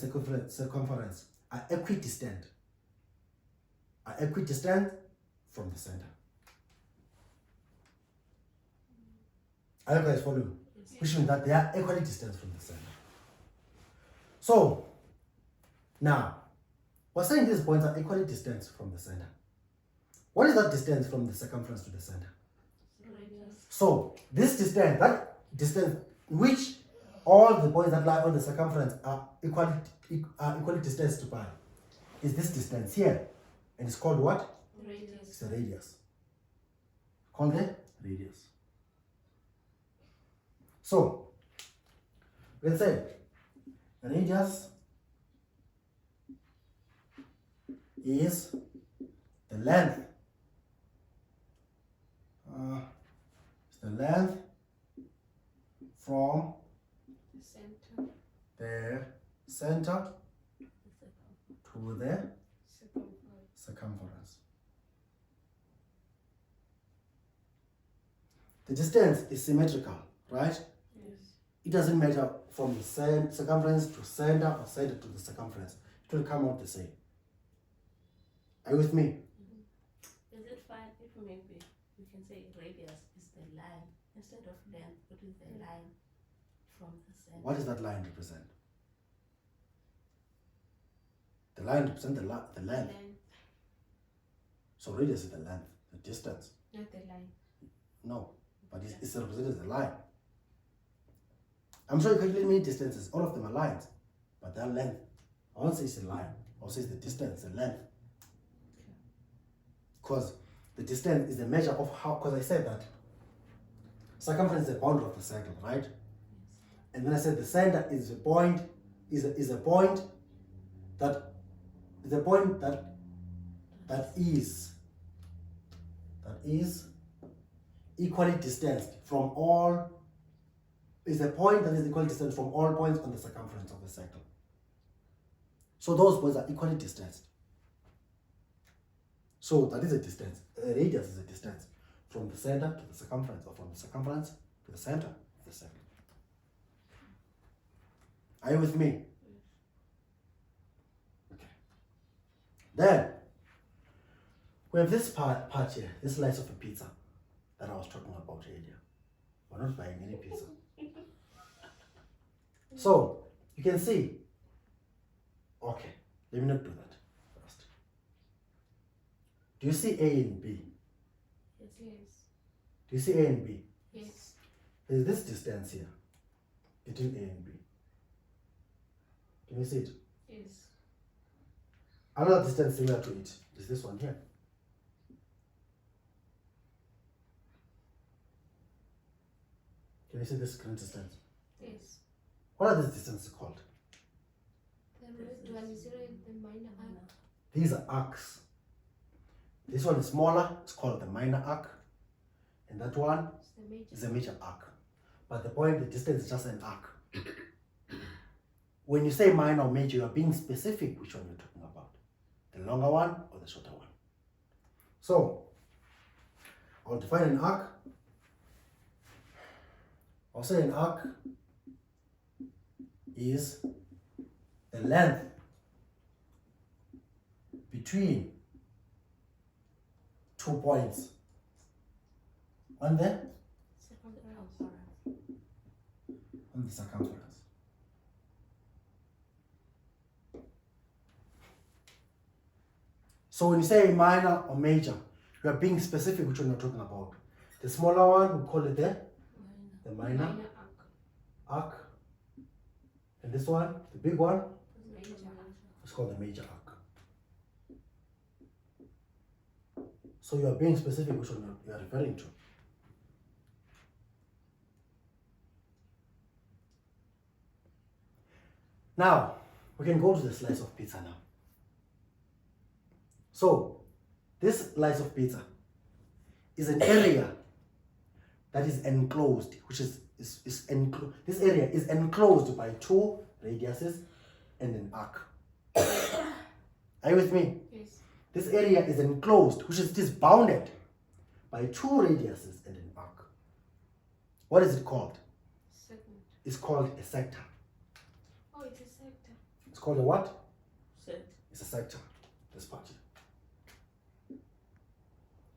circumference are equidistant. From the center. Are you guys following? Yes. Which means that they are equally distant from the center. So, now, we're saying these points are equally distant from the center. What is that distance from the circumference to the center? Radius. So, this distance, that distance, which all the points that lie on the circumference are equally distant to pi, is this distance here. And it's called what? Radius. It's the radius. Called the radius. So, we'll say the radius is the length. It's the length from The center. the center to the circumference. The distance is symmetrical, right? Yes. It doesn't matter from the circumference to center or center to the circumference. It will come out the same. Are you with me? Is it fine if maybe we can say radius is the line instead of length? What is the line from the center? What does that line represent? The line represents the length. So radius is the length, the distance. Not the line. No, but it's represented as a line. I'm sure you calculate many distances. All of them are lines, but they're length. I won't say it's a line. I'll say it's the distance, the length. Because the distance is the measure of how, because I said that circumference is the boundary of the circle, right? And then I said the center is a point, is a point that is equally distanced from all, is a point that is equally distant from all points on the circumference of the circle. So those points are equally distanced. So that is a distance. A radius is a distance from the center to the circumference, or from the circumference to the center of the circle. Are you with me? Okay. Then we have this part here, this slice of a pizza that I was talking about earlier. We're not buying any pizza. So you can see, okay, let me not do that first. Do you see A and B? Yes. Do you see A and B? Yes. There's this distance here between A and B. Can you see it? Yes. Another distance similar to it is this one here. Can you see this green distance? Yes. What are these distances called? The red one is the minor arc. These are arcs. This one is smaller, it's called the minor arc. And that one It's the major. is a major arc. But the point, the distance is just an arc. When you say minor or major, you are being specific which one you're talking about. The longer one or the shorter one. So, I'll define an arc. I'll say an arc is the length between 2 points on the circumference. So when you say minor or major, you are being specific which one you're talking about. The smaller one, we call it the minor arc. arc. And this one, the big one, Major arc. it's called the major arc. So you are being specific which one you are referring to. Now, we can go to the slice of pizza now. So, this slice of pizza is an area that is enclosed, which is enclosed. This area is enclosed by 2 radiuses and an arc. Are you with me? Yes. This area is enclosed, which is it is bounded by 2 radiuses and an arc. What is it called? Segment. It's called a sector. Oh, it's a sector. It's called a what? Set. It's a sector. This part here.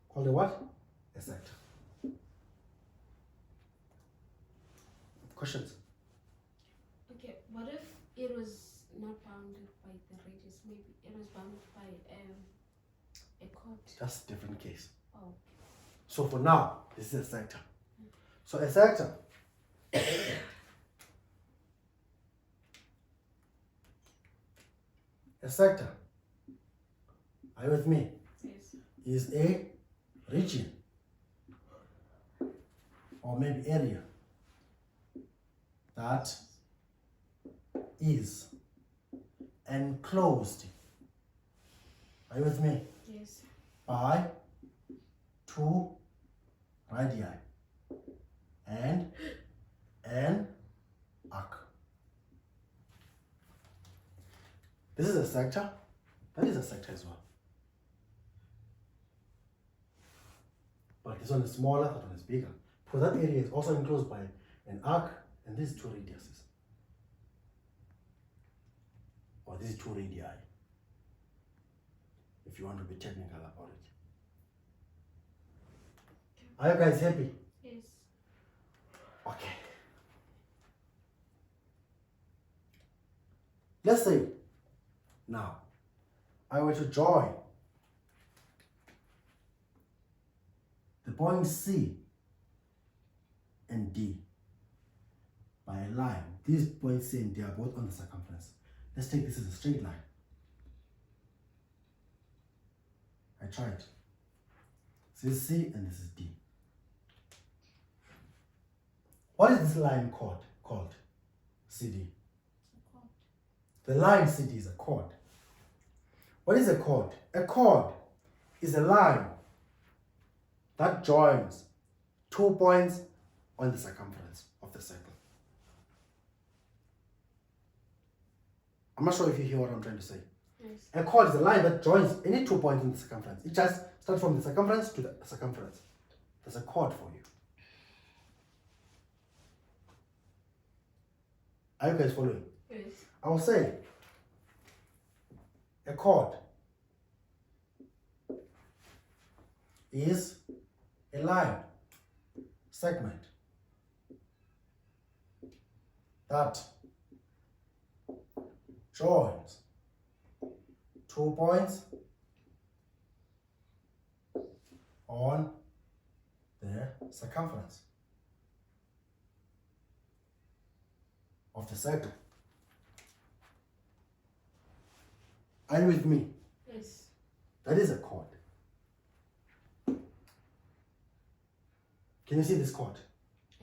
Called a what? A sector. Questions? Okay, what if it was not bounded by the radius? Maybe it was bounded by a chord. That's a different case. Oh. So for now, this is a sector. So a sector a sector, are you with me, Yes. is a region or maybe area that is enclosed, are you with me, Yes. by 2 radii and an arc. This is a sector, that is a sector as well. But this one is smaller, that one is bigger. For that area is also enclosed by an arc and these 2 radiuses. Or these 2 radii, if you want to be technical about it. Are you guys happy? Yes. Okay. Let's say now I were to join the point C and D by a line. These points C and D are both on the circumference. Let's take this as a straight line. I tried. This is C and this is D. What is this line called? CD. The line CD is a chord. What is a chord? A chord is a line that joins 2 points on the circumference of the circle. I'm not sure if you hear what I'm trying to say. Yes. A chord is a line that joins any 2 points in the circumference. It just starts from the circumference to the circumference. There's a chord for you. Are you guys following? Yes. I will say a chord is a line segment that joins 2 points on the circumference of the circle. Are you with me? Yes. That is a chord. Can you see this chord?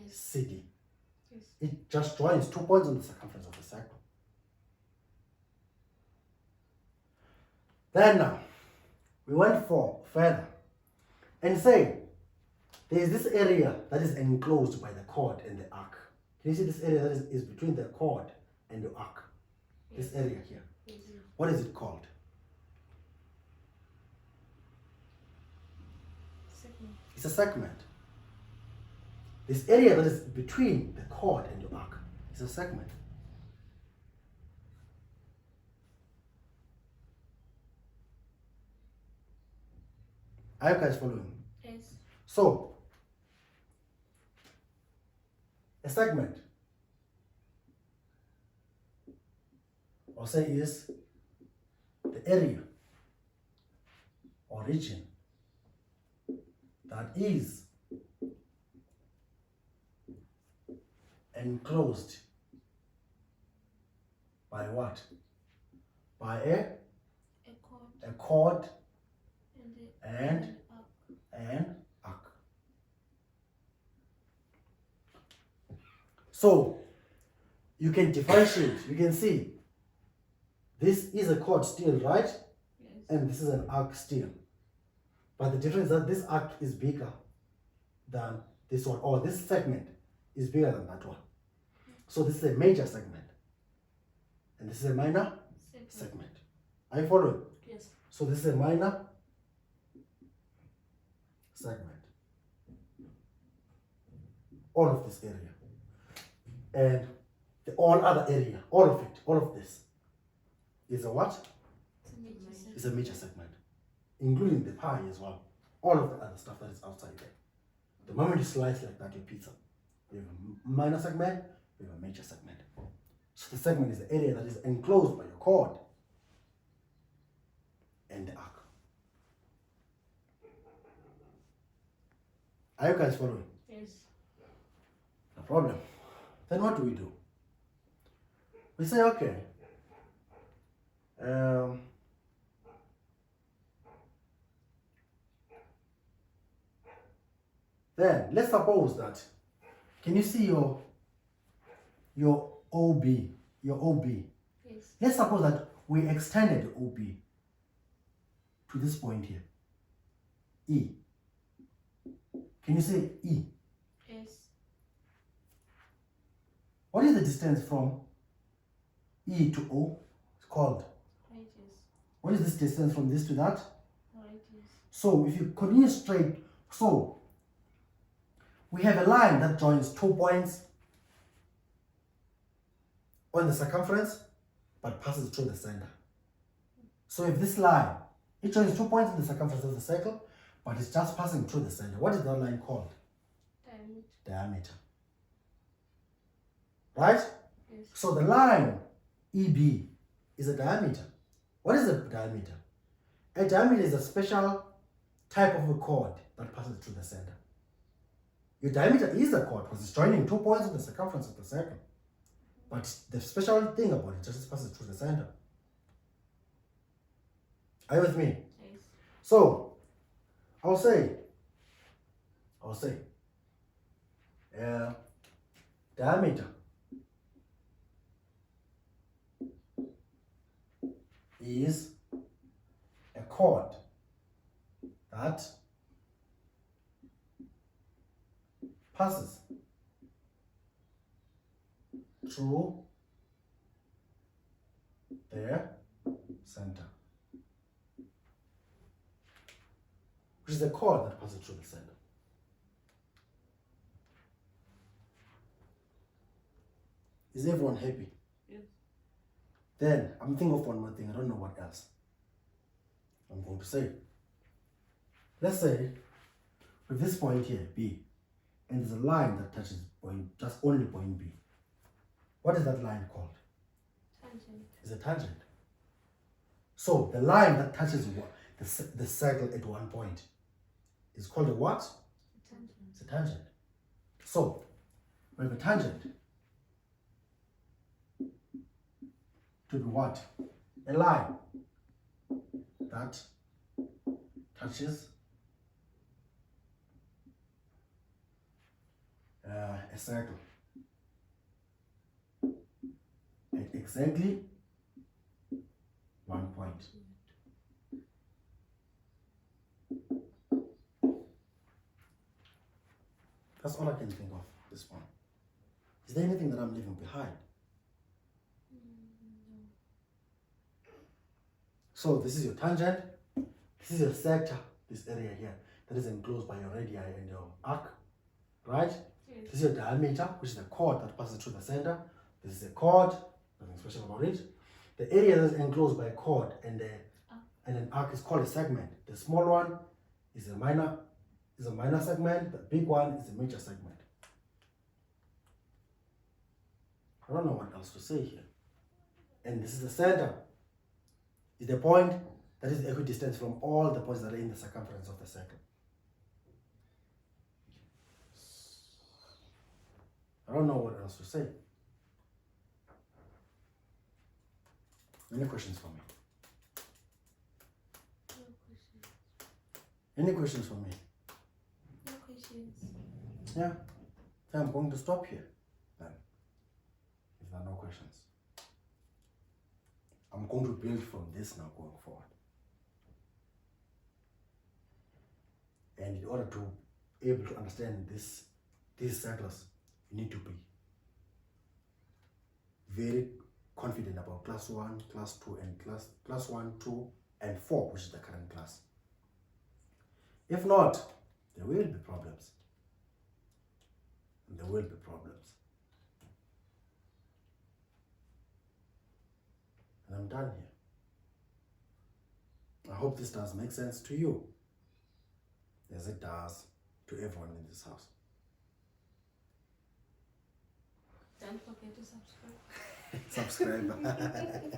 Yes. CD. Yes. It just joins 2 points on the circumference of the circle. Then now, we went further and say there is this area that is enclosed by the chord and the arc. Can you see this area that is between the chord and the arc? This area here. Yes. What is it called? Segment. It's a segment. This area that is between the chord and your arc is a segment. Are you guys following? Yes. So, a segment, or say, is the area or region that is enclosed by what? By A chord a chord and and arc. an arc. So you can differentiate, you can see this is a chord still, right? Yes. And this is an arc still. But the difference is that this arc is bigger than this one, or this segment is bigger than that one. So this is a major segment. And this is a minor segment. Are you following? Yes. So this is a minor segment. All of this area. And the all other area, all of this is a what? It's a major segment. Is a major segment. Including the pie as well. All of the other stuff that is outside there. The moment you slice like that, your pizza, you have a minor segment, you have a major segment. So the segment is the area that is enclosed by your chord and the arc. Are you guys following? Yes. No problem. Then what do? We say, okay, then let's suppose that, can you see your OB, Yes. Let's suppose that we extended OB to this point here, E. Can you say E? Yes. What is the distance from E to O? It's called. Radius. What is this distance from this to that? Radius. So if you continue straight, so we have a line that joins 2 points on the circumference but passes through the center. So if this line, it joins 2 points in the circumference of the circle, but it's just passing through the center. What is that line called? Diameter. Diameter. Right? Yes. So the line EB is a diameter. What is a diameter? A diameter is a special type of a chord that passes through the center. Your diameter is a chord because it's joining 2 points on the circumference of the circle. But the special thing about it just passes through the center. Are you with me? Yes. So, I'll say, diameter is a chord that passes through the center. Which is the chord that passes through the center. Is everyone happy? Yes. Then I'm thinking of one more thing. I don't know what else I'm going to say. Let's say with this point here, B, and there's a line that touches point, just only point B. What is that line called? Tangent. It's a tangent. So the line that touches the circle at one point is called a what? Tangent. It's a tangent. So we have a tangent to be what? A line that touches a circle at exactly one point. That's all I can think of this one. Is there anything that I'm leaving behind? So this is your tangent, this is your sector, this area here that is enclosed by your radii and your arc, right? Yes. This is your diameter, which is the chord that passes through the center. This is a chord, nothing special about it. The area that is enclosed by a chord and an arc is called a segment. The small one is a minor segment. The big one is a major segment. I don't know what else to say here. And this is the center. Is the point that is equidistant from all the points that are in the circumference of the circle. I don't know what else to say. Any questions for me? No questions. Any questions for me? No questions. Yeah. Then I'm going to stop here then. If there are no questions. I'm going to build from this now going forward. And in order to be able to understand these circles, you need to be very confident about class 1, class 2, and class 1, 2, and 4, which is the current class. If not, there will be problems. And there will be problems. And I'm done here. I hope this does make sense to you, as it does to everyone in this house. Don't forget to subscribe. Subscribe.